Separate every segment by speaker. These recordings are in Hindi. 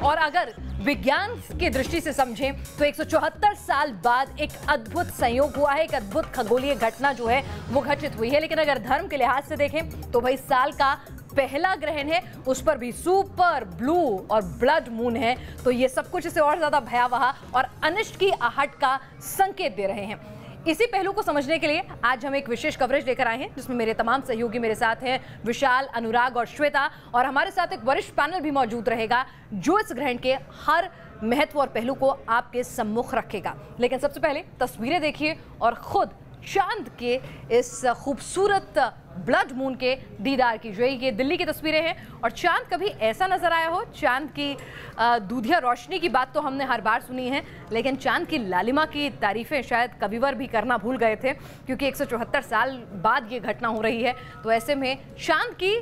Speaker 1: और अगर विज्ञान की दृष्टि से समझें तो 174 साल बाद एक अद्भुत संयोग हुआ है, एक अद्भुत खगोलीय घटना जो है वो घटित हुई है। लेकिन अगर धर्म के लिहाज से देखें तो भाई साल का पहला ग्रहण है, उस पर भी सुपर ब्लू और ब्लड मून है, तो ये सब कुछ इसे और ज्यादा भयावह और अनिष्ट की आहट का संकेत दे रहे हैं। इसी पहलू को समझने के लिए आज हम एक विशेष कवरेज लेकर आए हैं, जिसमें मेरे तमाम सहयोगी मेरे साथ हैं, विशाल, अनुराग और श्वेता, और हमारे साथ एक वरिष्ठ पैनल भी मौजूद रहेगा जो इस ग्रहण के हर महत्व और पहलू को आपके सम्मुख रखेगा। लेकिन सबसे पहले तस्वीरें देखिए और खुद चांद के इस खूबसूरत ब्लड मून के दीदार कीजिए। ये दिल्ली की तस्वीरें हैं और चांद कभी ऐसा नजर आया हो? चांद की दूधिया रोशनी की बात तो हमने हर बार सुनी है, लेकिन चांद की लालिमा की तारीफें शायद कविवर भी करना भूल गए थे, क्योंकि 174 साल बाद ये घटना हो रही है। तो ऐसे में चांद की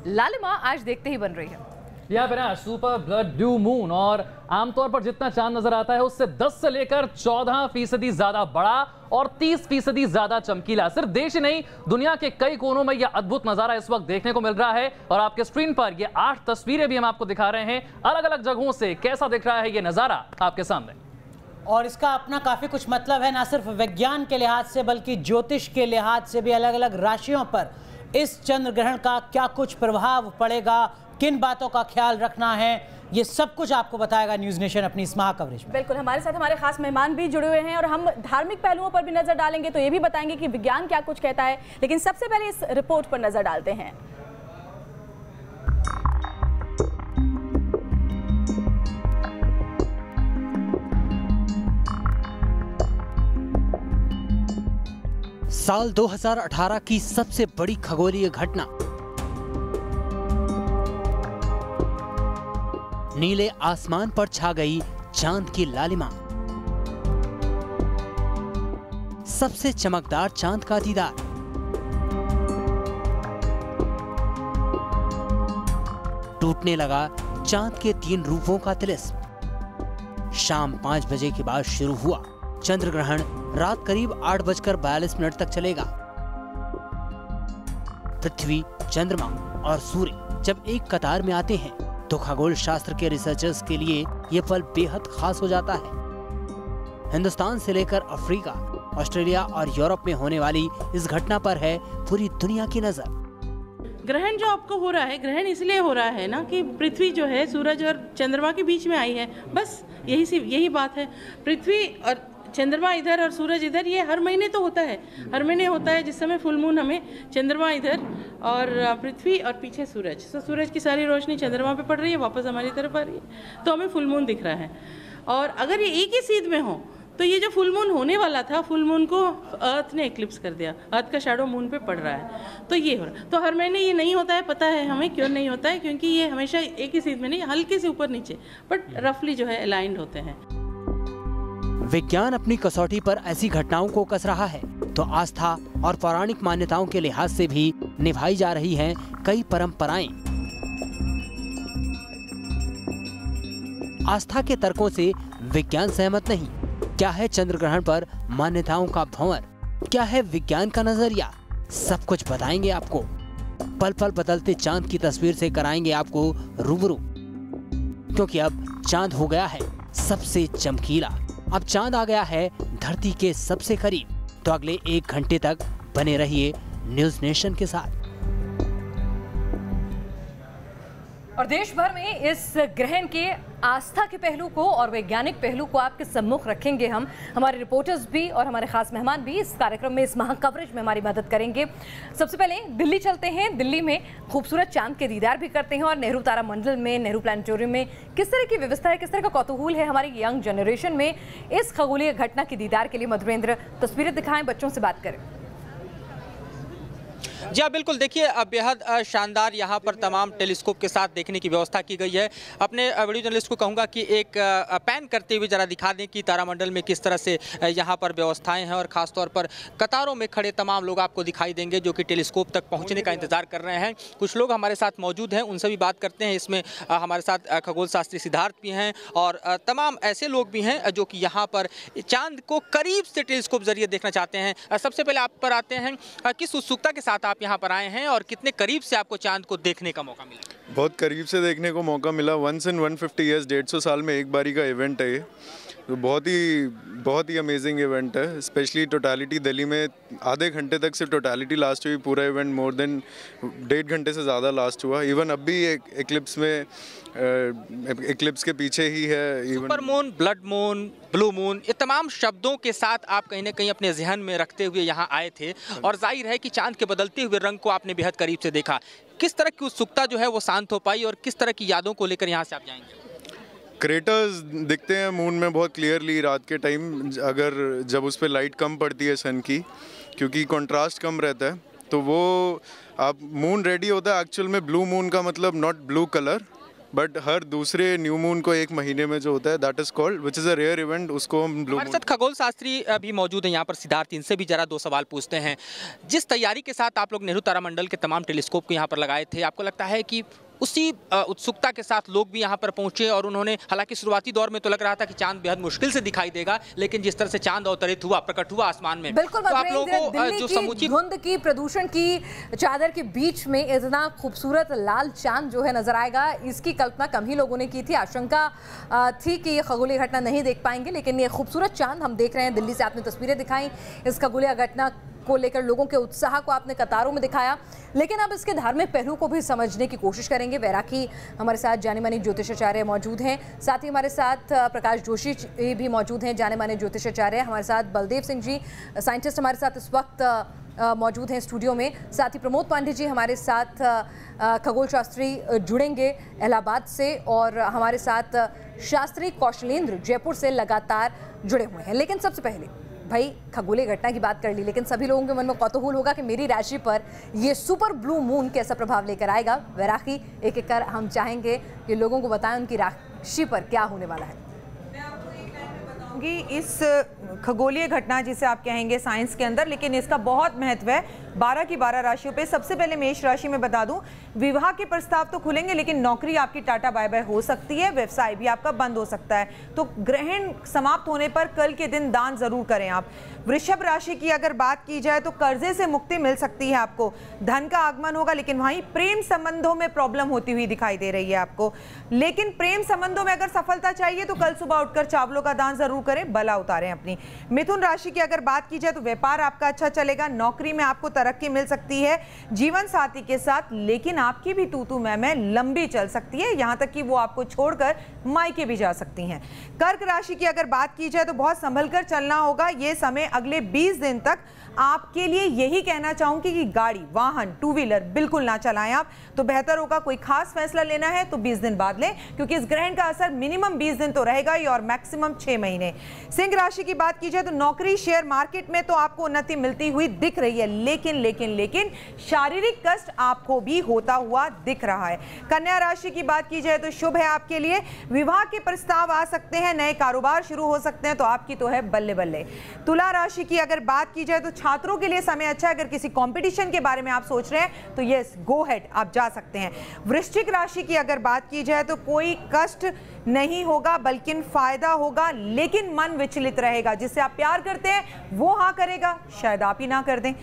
Speaker 1: लालिमा आज देखते ही बन रही है।
Speaker 2: यह बिना सुपर ब्लड ब्लू मून, और आमतौर पर जितना चांद नजर आता है उससे 10 से लेकर 14% ज्यादा बड़ा और 30% ज्यादा चमकीला। सिर्फ देश ही नहीं, दुनिया के कई कोनों में यह अद्भुत नजारा इस वक्त देखने को मिल रहा है। और आपके स्क्रीन पर ये 8 तस्वीरें भी हम आपको दिखा रहे हैं अलग अलग जगहों से। कैसा दिख रहा है ये नजारा आपके सामने?
Speaker 3: और इसका अपना काफी कुछ मतलब है, ना सिर्फ विज्ञान के लिहाज से बल्कि ज्योतिष के लिहाज से भी। अलग अलग राशियों पर इस चंद्र ग्रहण का क्या कुछ प्रभाव पड़ेगा, किन बातों का ख्याल रखना है, ये सब कुछ आपको बताएगा न्यूज़ नेशन अपनी इस महा कवरेज में।
Speaker 4: बिल्कुल, हमारे साथ हमारे खास मेहमान भी जुड़े हुए हैं और हम धार्मिक पहलुओं पर भी नजर डालेंगे, तो ये भी बताएंगे कि विज्ञान क्या कुछ कहता है। लेकिन सबसे पहले इस रिपोर्ट पर नजर डालते हैं।
Speaker 3: साल 2018 की सबसे बड़ी खगोलीय घटना, नीले आसमान पर छा गई चांद की लालिमा। सबसे चमकदार चांद का दीदार। टूटने लगा चांद के 3 रूपों का तिलिस्म। शाम 5 बजे के बाद शुरू हुआ चंद्र ग्रहण, रात करीब 8:42 तक चलेगा। पृथ्वी, चंद्रमा और सूर्य जब एक कतार में आते हैं तो खगोल शास्त्र के रिसर्चर्स के लिए यह पल बेहद खास हो जाता है। हिंदुस्तान से लेकर अफ्रीका, ऑस्ट्रेलिया और यूरोप में होने वाली इस घटना पर है पूरी दुनिया की नजर।
Speaker 5: ग्रहण जो आपको हो रहा है, ग्रहण इसलिए हो रहा है ना कि पृथ्वी जो है सूरज और चंद्रमा के बीच में आई है, बस यही बात है। पृथ्वी और चंद्रमा इधर और सूरज इधर, ये हर महीने तो होता है, हर महीने होता है। जिस समय फुल मून हमें चंद्रमा इधर और पृथ्वी और पीछे सूरज, तो सूरज की सारी रोशनी चंद्रमा पे पड़ रही है, वापस हमारी तरफ आ रही है, तो हमें फुल मून दिख रहा है। और अगर ये एक ही सीध में हो तो ये जो फुल मून होने वाला था, फुल मून को अर्थ ने एक्लिप्स कर दिया, अर्थ का शैडो मून पे पड़ रहा है, तो ये हो रहा है। तो हर महीने ये नहीं होता है, पता है हमें क्यों नहीं होता है, क्योंकि ये हमेशा एक ही सीध में नहीं, हल्के से ऊपर नीचे बट रफली जो है अलाइंड होते हैं।
Speaker 3: विज्ञान अपनी कसौटी पर ऐसी घटनाओं को कस रहा है तो आस्था और पौराणिक मान्यताओं के लिहाज से भी निभाई जा रही हैं कई परंपराएं। आस्था के तर्कों से विज्ञान सहमत नहीं। क्या है चंद्र ग्रहण पर मान्यताओं का भंवर, क्या है विज्ञान का नजरिया, सब कुछ बताएंगे आपको। पल पल बदलते चांद की तस्वीर से कराएंगे आपको रूबरू, क्योंकि अब चांद हो गया है सबसे चमकीला। अब चांद आ गया है धरती के सबसे करीब। तो अगले 1 घंटे तक बने रहिए न्यूज़ नेशन के साथ।
Speaker 1: और देश भर में इस ग्रहण के आस्था के पहलू को और वैज्ञानिक पहलू को आपके सम्मुख रखेंगे हम। हमारे रिपोर्टर्स भी और हमारे खास मेहमान भी इस कार्यक्रम में, इस महा कवरेज में हमारी मदद करेंगे। सबसे पहले दिल्ली चलते हैं। दिल्ली में खूबसूरत चांद के दीदार भी करते हैं और नेहरू तारा मंडल में, नेहरू प्लानिटोरियम में किस तरह की व्यवस्था है, किस तरह का कौतूहल है हमारी यंग जनरेशन में इस खगोलीय घटना के दीदार के लिए। मधुरेंद्र, तस्वीरें दिखाएं, बच्चों से बात करें।
Speaker 6: जी हाँ, बिल्कुल। देखिए, बेहद शानदार यहाँ पर तमाम टेलीस्कोप के साथ देखने की व्यवस्था की गई है। अपने वीडियो जर्नलिस्ट को कहूँगा कि एक पैन करते हुए ज़रा दिखा दें कि तारामंडल में किस तरह से यहाँ पर व्यवस्थाएं हैं, और ख़ासतौर पर कतारों में खड़े तमाम लोग आपको दिखाई देंगे जो कि टेलीस्कोप तक पहुँचने का इंतज़ार कर रहे हैं। कुछ लोग हमारे साथ मौजूद हैं, उनसे भी बात करते हैं। इसमें हमारे साथ खगोल शास्त्री सिद्धार्थ भी हैं और तमाम ऐसे लोग भी हैं जो कि यहाँ पर चाँद को करीब से टेलीस्कोप जरिए देखना चाहते हैं। सबसे पहले आप पर आते हैं, किस उत्सुकता के साथ आप यहाँ पर आए हैं और कितने करीब से आपको चांद को देखने का मौका मिला?
Speaker 7: बहुत करीब से देखने को मौका मिला। 1 in 150 ईयर्स, 150 साल में एक बारी का इवेंट है ये, तो बहुत ही अमेजिंग इवेंट है। स्पेशली टोटलिटी दिल्ली में आधे घंटे तक सिर्फ टोटलिटी लास्ट हुई, पूरा इवेंट मोर देन 1.5 घंटे से ज़्यादा लास्ट हुआ। इवन अब भी एक्लिप्स में एक्लिप्स के पीछे ही है।
Speaker 6: Super moon, blood moon, blue moon, ये तमाम शब्दों के साथ आप कहीं ना कहीं अपने जहन में रखते हुए यहाँ आए थे और जाहिर है कि चांद के बदलते हुए रंग को आपने बेहद करीब से देखा। किस तरह की उत्सुकता जो है वो शांत हो पाई और किस तरह की यादों को लेकर यहाँ से आप जाएंगे?
Speaker 7: क्रेटर्स दिखते हैं मून में बहुत क्लियरली रात के टाइम, अगर जब उस पर लाइट कम पड़ती है सन की, क्योंकि कंट्रास्ट कम रहता है, तो वो आप मून रेडी होता है। एक्चुअल में ब्लू मून का मतलब नॉट ब्लू कलर, बट हर दूसरे न्यू मून को एक महीने में जो होता है, that is called, which is a rare event, उसको हम ब्लू।
Speaker 6: हमारे साथ खगोल शास्त्री भी मौजूद हैं यहाँ पर, सिद्धार्थ, इनसे भी जरा 2 सवाल पूछते हैं। जिस तैयारी के साथ आप लोग नेहरू तारामंडल के तमाम टेलीस्कोप को यहाँ पर लगाए थे, आपको लगता है कि उसी उत्सुकता के साथ लोग भी यहाँ पर पहुंचे और उन्होंने, हालांकि शुरुआती दौर में तो लग रहा था कि चांद बेहद मुश्किल से दिखाई देगा, लेकिन जिस तरह से चांद अवतरित हुआ, प्रकट हुआ आसमान में,
Speaker 1: बिल्कुल,
Speaker 6: तो आप लोगों को जो समुचित
Speaker 1: धुंध की, प्रदूषण की चादर के बीच में इतना खूबसूरत लाल चांद जो है नजर आएगा, इसकी कल्पना कम ही लोगों ने की थी। आशंका थी कि ये खगोलीय घटना नहीं देख पाएंगे, लेकिन ये खूबसूरत चांद हम देख रहे हैं। दिल्ली से आपने तस्वीरें दिखाई, इस खगोलीय घटना को लेकर लोगों के उत्साह को आपने कतारों में दिखाया, लेकिन अब इसके धार्मिक पहलू को भी समझने की कोशिश करेंगे। वैरागी हमारे साथ जाने माने ज्योतिषाचार्य मौजूद हैं, साथ ही हमारे साथ प्रकाश जोशी भी मौजूद हैं, जाने माने ज्योतिषाचार्य। हमारे साथ बलदेव सिंह जी, साइंटिस्ट, हमारे साथ इस वक्त मौजूद हैं स्टूडियो में। साथ ही प्रमोद पांडे जी हमारे साथ खगोल शास्त्री जुड़ेंगे इलाहाबाद से, और हमारे साथ शास्त्री कौशलेंद्र जयपुर से लगातार जुड़े हुए हैं। लेकिन सबसे पहले भाई खगोलीय घटना की बात कर ली, लेकिन सभी लोगों के मन में कौतूहल होगा कि मेरी राशि पर ये सुपर ब्लू मून कैसा प्रभाव लेकर आएगा। वैरागी एक एक कर हम चाहेंगे कि लोगों को बताएं उनकी राशि पर क्या होने वाला है।
Speaker 8: इस खगोलीय घटना जिसे आप कहेंगे साइंस के अंदर, लेकिन इसका बहुत महत्व है 12 की 12 राशियों पे। सबसे पहले मेष राशि में बता दूं, विवाह के प्रस्ताव तो खुलेंगे, लेकिन नौकरी आपकी टाटा बाय बाय हो सकती है, व्यवसाय भी आपका बंद हो सकता है। तो ग्रहण समाप्त होने पर कल के दिन दान जरूर करें आप। वृषभ राशि की अगर बात की जाए तो कर्जे से मुक्ति मिल सकती है आपको, धन का आगमन होगा, लेकिन वहीं प्रेम संबंधों में प्रॉब्लम होती हुई दिखाई दे रही है आपको। लेकिन प्रेम संबंधों में अगर सफलता चाहिए तो कल सुबह उठकर चावलों का दान जरूर करें, बला उतारें अपनी। मिथुन राशि की अगर बात की जाए तो व्यापार आपका अच्छा चलेगा, नौकरी में आपको तरक्की मिल सकती है जीवन साथी के साथ, लेकिन आपकी भी तू मैं लंबी चल सकती है, यहां तक कि वो आपको छोड़कर मायके भी जा सकती हैं। कर्क राशि की अगर बात की जाए तो बहुत संभल कर चलना होगा ये समय, अगले 20 दिन तक आपके लिए यही कहना चाहूंगी कि गाड़ी, वाहन, टू व्हीलर बिल्कुल ना चलाएं आप, तो बेहतर होगा। कोई खास फैसला लेना है तो 20 दिन बाद लें, क्योंकि इस ग्रहण का असर मिनिमम 20 दिन तो रहेगा ही, और मैक्सिमम 6 महीने। सिंह राशि की बात की जाए तो नौकरी, शेयर मार्केट में तो आपको उन्नति मिलती हुई दिख रही है, लेकिन शारीरिक कष्ट आपको भी होता हुआ दिख रहा है। कन्या राशि की बात की जाए तो शुभ है आपके लिए, विवाह के प्रस्ताव आ सकते हैं, नए कारोबार शुरू हो सकते हैं, तो आपकी तो है बल्ले बल्ले। तुला राशि की अगर बात की जाए तो छात्रों के लिए समय अच्छा है, अगर किसी कंपटीशन के बारे में आप सोच रहे हैं तो यस, गो हेड, आप जा सकते हैं। वृश्चिक राशि की अगर बात की जाए तो कोई कष्ट नहीं होगा बल्कि फायदा होगा, लेकिन मन विचलित रहेगा, जिससे आप प्यार करते हैं वो हाँ करेगा, शायद आप ही ना कर दें।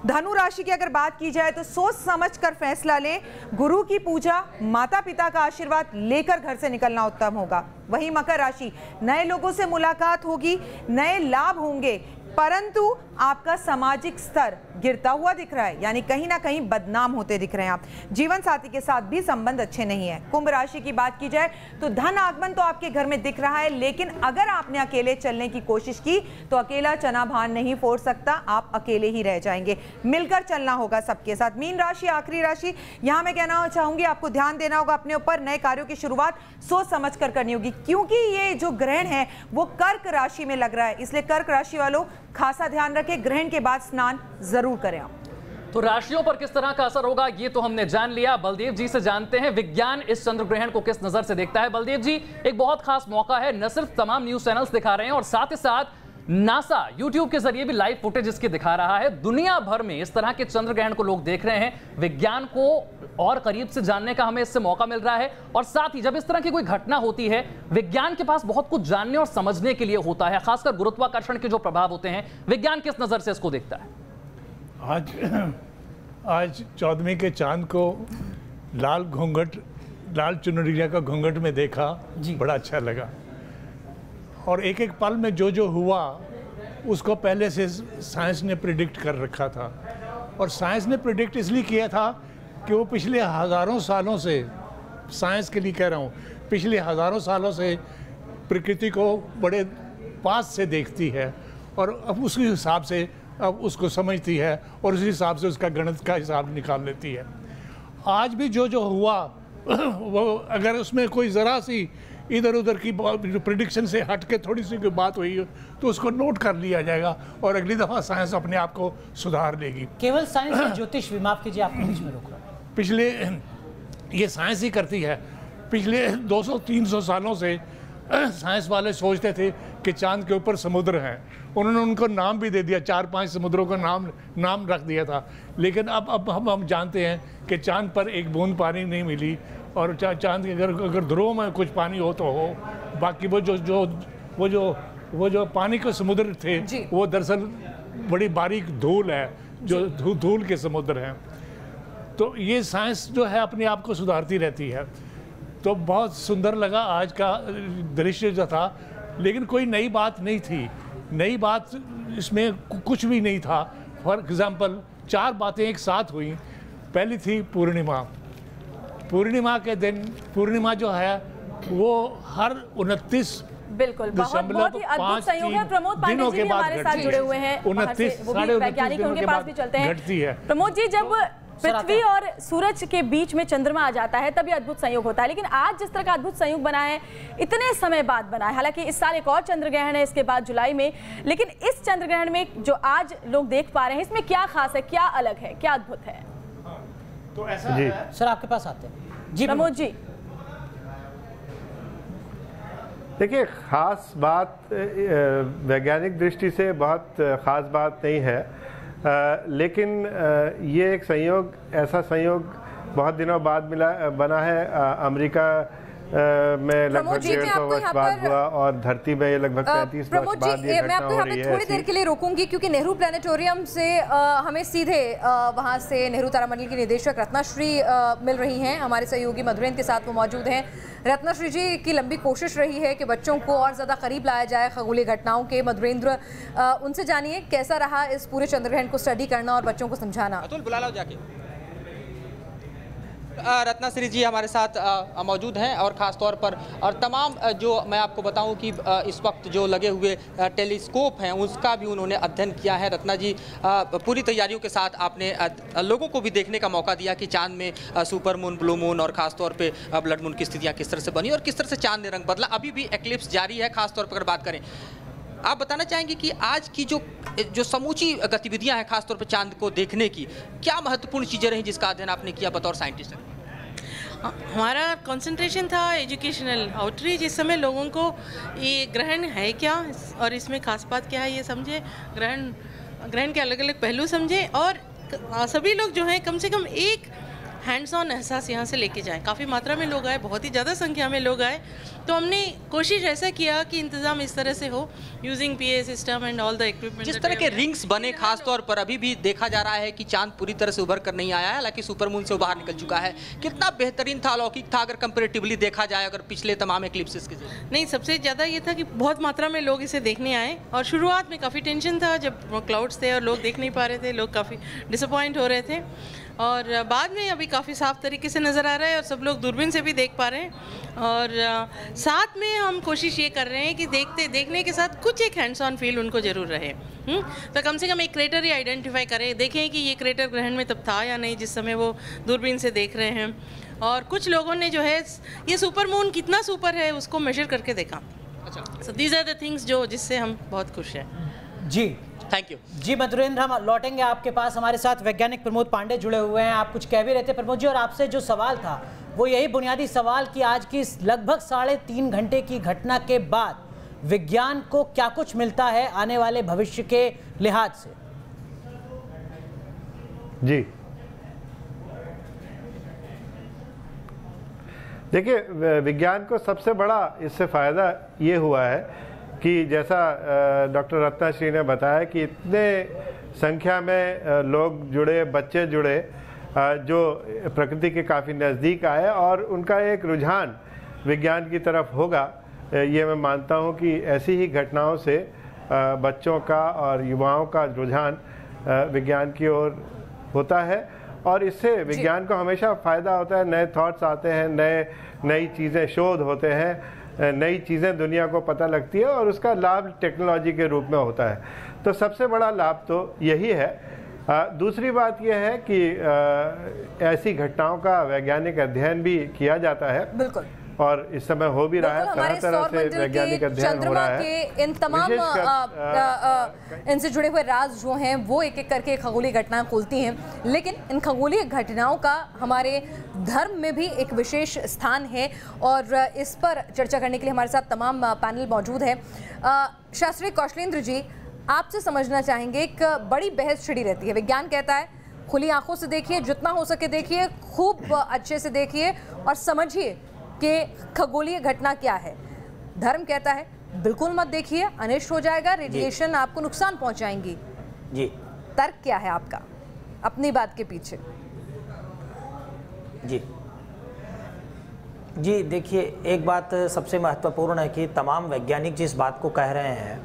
Speaker 8: धनु राशि की अगर बात की जाए तो सोच समझकर फैसला लें, गुरु की पूजा, माता पिता का आशीर्वाद लेकर घर से निकलना उत्तम होगा। वहीं मकर राशि, नए लोगों से मुलाकात होगी, नए लाभ होंगे, परंतु आपका सामाजिक स्तर गिरता हुआ दिख रहा है, यानी कहीं ना कहीं बदनाम होते दिख रहे हैं आप। जीवन साथी के साथ भी संबंध अच्छे नहीं है। कुंभ राशि की बात की जाए तो धन आगमन तो आपके घर में दिख रहा है, लेकिन अगर आपने अकेले चलने की कोशिश की तो अकेला चना भान नहीं फोड़ सकता, आप अकेले ही रह जाएंगे, मिलकर चलना होगा सबके साथ। मीन राशि आखिरी राशि, यहां मैं कहना चाहूंगी आपको ध्यान देना होगा अपने ऊपर, नए कार्यों की शुरुआत सोच समझ कर करनी होगी, क्योंकि ये जो ग्रहण है वो कर्क राशि में लग रहा है, इसलिए कर्क राशि वालों खासा ध्यान रखें, ग्रहण के बाद स्नान जरूर करें आप।
Speaker 2: तो राशियों पर किस तरह का असर होगा ये तो हमने जान लिया। बलदेव जी से जानते हैं विज्ञान इस चंद्र ग्रहण को किस नजर से देखता है। बलदेव जी, एक बहुत खास मौका है, न सिर्फ तमाम न्यूज चैनल्स दिखा रहे हैं और साथ ही साथ नासा यूट्यूब के जरिए भी लाइव फुटेज इसकी दिखा रहा है। दुनिया भर में इस तरह के चंद्र ग्रहण को लोग देख रहे हैं, विज्ञान को और करीब से जानने का हमें इससे मौका मिल रहा है, और साथ ही जब इस तरह की कोई घटना होती है, विज्ञान के पास बहुत कुछ जानने और समझने के लिए होता है, खासकर गुरुत्वाकर्षण के जो प्रभाव होते हैं, विज्ञान किस नजर से इसको देखता है?
Speaker 9: आज 14वीं के चांद को लाल घूंघट लाल चुनरिया का घूंघट में देखा, बड़ा अच्छा लगा। और एक एक पल में जो हुआ उसको पहले से साइंस ने प्रिडिक्ट कर रखा था। और साइंस ने प्रिडिक्ट इसलिए किया था कि वो पिछले हज़ारों सालों से, साइंस के लिए कह रहा हूँ, पिछले हज़ारों सालों से प्रकृति को बड़े पास से देखती है और अब उसके हिसाब से अब उसको समझती है और उसी हिसाब से उसका गणित का हिसाब निकाल लेती है। आज भी जो हुआ वो अगर उसमें कोई ज़रा सी इधर उधर की प्रिडिक्शन से हट के थोड़ी सी कोई बात हुई हो तो उसको नोट कर लिया जाएगा और अगली दफ़ा साइंस अपने आप को सुधार लेगी।
Speaker 10: केवल साइंस या ज्योतिष भी, माफ कीजिए आपको बीच में रोक रहा हूं।
Speaker 9: पिछले ये साइंस ही करती है। पिछले 200-300 सालों से साइंस वाले सोचते थे कि चांद के ऊपर समुद्र हैं। उन्होंने उनको नाम भी दे दिया, 4-5 समुद्रों का नाम रख दिया था। लेकिन अब हम जानते हैं कि चांद पर एक बूंद पानी नहीं मिली और चांद के अगर ध्रुव में कुछ पानी हो तो हो, बाकी वो जो पानी के समुद्र थे वो दरअसल बड़ी बारीक धूल है, जो धूल के समुद्र हैं। तो ये साइंस जो है अपने आप को सुधारती रहती है। तो बहुत सुंदर लगा आज का दृश्य जो था, लेकिन कोई नई बात नहीं थी। नई बात इसमें कुछ भी नहीं था। फॉर एग्ज़ाम्पल 4 बातें एक साथ हुई। पहली थी पूर्णिमा। पूर्णिमा के दिन, पूर्णिमा जो है वो हर 29
Speaker 4: बिल्कुल बहुत ही अद्भुत संयोग है। प्रमोद पांडे जी भी हमारे साथ जुड़े हुए हैं,
Speaker 9: 29
Speaker 4: वैज्ञानिक उनके पास भी चलते हैं।
Speaker 9: घटती है।
Speaker 4: प्रमोद जी, जब पृथ्वी और सूरज के बीच में चंद्रमा आ जाता है तभी अद्भुत संयोग होता है, लेकिन आज जिस तरह का अद्भुत संयोग बना है इतने समय बाद बना है। हालांकि इस साल एक और चंद्र ग्रहण है इसके बाद जुलाई में, लेकिन इस चंद्र ग्रहण में जो आज लोग देख पा रहे हैं इसमें क्या खास है, क्या अलग है, क्या अद्भुत है?
Speaker 9: तो ऐसा है
Speaker 10: सर, आपके पास आते हैं जी
Speaker 4: प्रमोद जी।
Speaker 11: देखिए, खास बात वैज्ञानिक दृष्टि से बहुत खास बात नहीं है, लेकिन ये एक संयोग, ऐसा संयोग बहुत दिनों बाद बना है। अमेरिका में लगभग 150 वर्ष बाद हुआ और धरती में लगभग 35 वर्ष बाद ये घटना हो रही है।
Speaker 1: थोड़ी देर के लिए रोकूंगी क्योंकि नेहरू प्लानिटोरियम से हमें सीधे वहां से नेहरू तारामंडल की निदेशक रत्नाश्री मिल रही हैं। हमारे सहयोगी मधुरेंद्र के साथ वो मौजूद हैं। रत्नाश्री जी की लंबी कोशिश रही है कि बच्चों को और ज़्यादा करीब लाया जाए खगोलीय घटनाओं के। मधुरेंद्र, उनसे जानिए कैसा रहा इस पूरे चंद्रग्रहण को स्टडी करना और बच्चों को समझाना।
Speaker 6: अतुल, बुला लो जाके। रत्नाश्री जी हमारे साथ मौजूद हैं और ख़ास तौर पर और तमाम जो मैं आपको बताऊं कि इस वक्त जो लगे हुए टेलीस्कोप हैं उसका भी उन्होंने अध्ययन किया है। रत्ना जी, पूरी तैयारियों के साथ आपने लोगों को भी देखने का मौका दिया कि चांद में सुपर मून, ब्लू मून और ख़ास तौर पे ब्लड मून की स्थितियाँ किस तरह से बनी और किस तरह से चांद ने रंग बदला। अभी भी एक्लिप्स जारी है। खास तौर पर अगर बात करें, आप बताना चाहेंगे कि आज की जो समूची गतिविधियां हैं खासतौर पर चांद को देखने की, क्या महत्वपूर्ण चीज़ें रहीं जिसका अध्ययन आपने किया बतौर साइंटिस्ट?
Speaker 5: हमारा कंसंट्रेशन था एजुकेशनल आउटरीच। इस समय लोगों को ये ग्रहण है क्या और इसमें खास बात क्या है ये समझे, ग्रहण के अलग अलग पहलू समझे और सभी लोग जो हैं कम से कम एक हैंड्स ऑन एहसास यहाँ से लेके जाएं। काफ़ी मात्रा में लोग आए, बहुत ही ज़्यादा संख्या में लोग आए, तो हमने कोशिश ऐसा किया कि इंतज़ाम इस तरह से हो using PA system and all the equipment.
Speaker 6: जिस तरह के रिंग्स बने, खास तौर पर अभी भी देखा जा रहा है कि चांद पूरी तरह से उभर कर नहीं आया है, हालांकि सुपरमून से बाहर निकल चुका है। कितना बेहतरीन था, अलौकिक था अगर कंपेरेटिवली देखा जाए अगर पिछले तमाम एक्लिप्सेस के? नहीं,
Speaker 5: सबसे ज़्यादा ये था कि बहुत मात्रा में लोग इसे देखने आए और शुरुआत में काफ़ी टेंशन था जब क्लाउड्स थे और लोग देख नहीं पा रहे थे, लोग काफ़ी डिसअपॉइंट हो रहे थे और बाद में अभी काफ़ी साफ तरीके से नज़र आ रहा है और सब लोग दूरबीन से भी देख पा रहे हैं। और साथ में हम कोशिश ये कर रहे हैं कि देखने के साथ कुछ एक हैंड्स ऑन फील उनको ज़रूर रहे। तो कम से कम एक क्रेटर ही आइडेंटिफाई करें, देखें कि ये क्रेटर ग्रहण में तब था या नहीं जिस समय वो दूरबीन से देख रहे हैं। और कुछ लोगों ने जो है ये सुपर मून कितना सुपर है उसको मेजर करके देखा। अच्छा, so these are the things जो जिससे हम बहुत खुश हैं।
Speaker 10: जी,
Speaker 6: थैंक यू
Speaker 10: जी। मधुरेंद्र, हम लौटेंगे आपके पास। हमारे साथ वैज्ञानिक प्रमोद पांडे जुड़े हुए हैं। आप कुछ कह भी रहे थे प्रमोद जी, और आपसे जो सवाल था वो यही बुनियादी सवाल कि आज की लगभग 3.5 घंटे की घटना के बाद विज्ञान को क्या कुछ मिलता है आने वाले भविष्य के लिहाज से।
Speaker 11: जी देखिए, विज्ञान को सबसे बड़ा इससे फ़ायदा ये हुआ है कि जैसा डॉक्टर रत्नाश्री ने बताया कि इतने संख्या में लोग जुड़े, बच्चे जुड़े जो प्रकृति के काफ़ी नज़दीक आए और उनका एक रुझान विज्ञान की तरफ होगा। ये मैं मानता हूँ कि ऐसी ही घटनाओं से बच्चों का और युवाओं का रुझान विज्ञान की ओर होता है और इससे विज्ञान को हमेशा फ़ायदा होता है। नए थॉट्स आते हैं, नई चीज़ें शोध होते हैं, नई चीज़ें दुनिया को पता लगती है और उसका लाभ टेक्नोलॉजी के रूप में होता है। तो सबसे बड़ा लाभ तो यही है। दूसरी बात यह है कि ऐसी घटनाओं का वैज्ञानिक अध्ययन भी किया जाता है।
Speaker 1: बिल्कुल।
Speaker 11: और इस समय हो भी रहा है, तरह तरह से वैज्ञानिक अध्ययन हो रहा है।
Speaker 1: के इन तमाम इनसे जुड़े हुए राज जो हैं वो एक एक करके खगोलीय घटनाएं खोलती हैं, लेकिन इन खगोलीय घटनाओं का हमारे धर्म में भी एक विशेष स्थान है और इस पर चर्चा करने के लिए हमारे साथ तमाम पैनल मौजूद है। शास्त्री कौशलेंद्र जी, आपसे समझना चाहेंगे, एक बड़ी बहस छिड़ी रहती है। विज्ञान कहता है खुली आंखों से देखिए, जितना हो सके देखिए, खूब अच्छे से देखिए और समझिए कि खगोलीय घटना क्या है। धर्म कहता है बिल्कुल मत देखिए, अनिष्ट हो जाएगा, रेडिएशन आपको नुकसान पहुंचाएंगी।
Speaker 12: जी,
Speaker 1: तर्क क्या है आपका अपनी बात के पीछे?
Speaker 12: जी देखिए, एक बात सबसे महत्वपूर्ण है कि तमाम वैज्ञानिक जिस बात को कह रहे हैं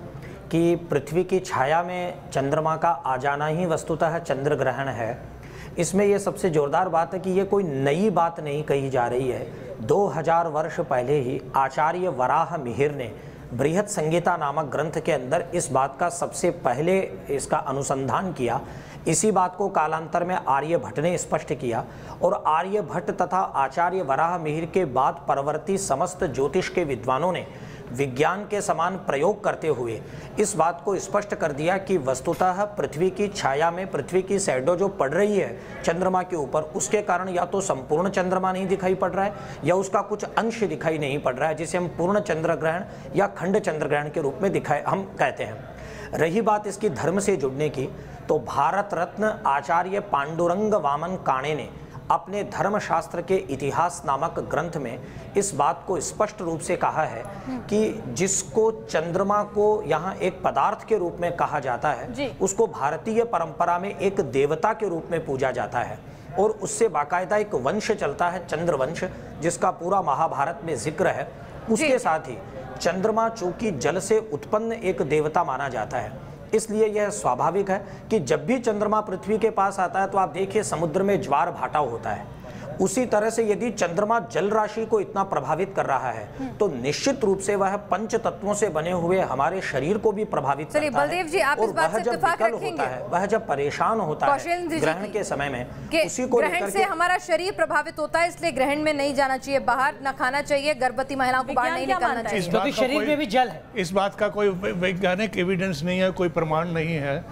Speaker 12: कि पृथ्वी की छाया में चंद्रमा का आ जाना ही वस्तुतः चंद्र ग्रहण है, इसमें ये सबसे जोरदार बात है कि ये कोई नई बात नहीं कही जा रही है। 2000 वर्ष पहले ही आचार्य वराह मिहिर ने बृहत संहिता नामक ग्रंथ के अंदर इस बात का सबसे पहले इसका अनुसंधान किया। इसी बात को कालांतर में आर्यभट्ट ने स्पष्ट किया और आर्यभट्ट तथा आचार्य वराह मिहिर के बाद परवर्ती समस्त ज्योतिष के विद्वानों ने विज्ञान के समान प्रयोग करते हुए इस बात को स्पष्ट कर दिया कि वस्तुतः पृथ्वी की छाया में पृथ्वी की शैडो जो पड़ रही है चंद्रमा के ऊपर, उसके कारण या तो संपूर्ण चंद्रमा नहीं दिखाई पड़ रहा है या उसका कुछ अंश दिखाई नहीं पड़ रहा है, जिसे हम पूर्ण चंद्र ग्रहण या खंड चंद्र ग्रहण के रूप में हम कहते हैं। रही बात इसकी धर्म से जुड़ने की, तो भारत रत्न आचार्य पांडुरंग वामन काणे ने अपने धर्मशास्त्र के इतिहास नामक ग्रंथ में इस बात को स्पष्ट रूप से कहा है कि जिसको चंद्रमा को यहाँ एक पदार्थ के रूप में कहा जाता है, उसको भारतीय परंपरा में एक देवता के रूप में पूजा जाता है और उससे बाकायदा एक वंश चलता है, चंद्रवंश, जिसका पूरा महाभारत में जिक्र है। उसके साथ ही चंद्रमा चूंकि जल से उत्पन्न एक देवता माना जाता है, इसलिए यह स्वाभाविक है कि जब भी चंद्रमा पृथ्वी के पास आता है तो आप देखिए समुद्र में ज्वार भाटा होता है। उसी तरह से यदि चंद्रमा जल राशि को इतना प्रभावित कर रहा है तो निश्चित रूप से वह पंच तत्वों से बने हुए हमारे शरीर को भी प्रभावित करता है।
Speaker 1: बलदेव जी, आप इस बात से इत्तेफाक रखेंगे?
Speaker 12: वह जब परेशान होता है ग्रहण के समय में, उसी को
Speaker 1: ग्रहण से हमारा शरीर प्रभावित होता है, इसलिए ग्रहण में नहीं जाना चाहिए, बाहर न खाना चाहिए, गर्भवती महिलाओं को बाहर नहीं निकलना चाहिए
Speaker 10: क्योंकि शरीर में भी जल है।
Speaker 9: इस बात का कोई वैज्ञानिक एविडेंस नहीं है, कोई प्रमाण नहीं है,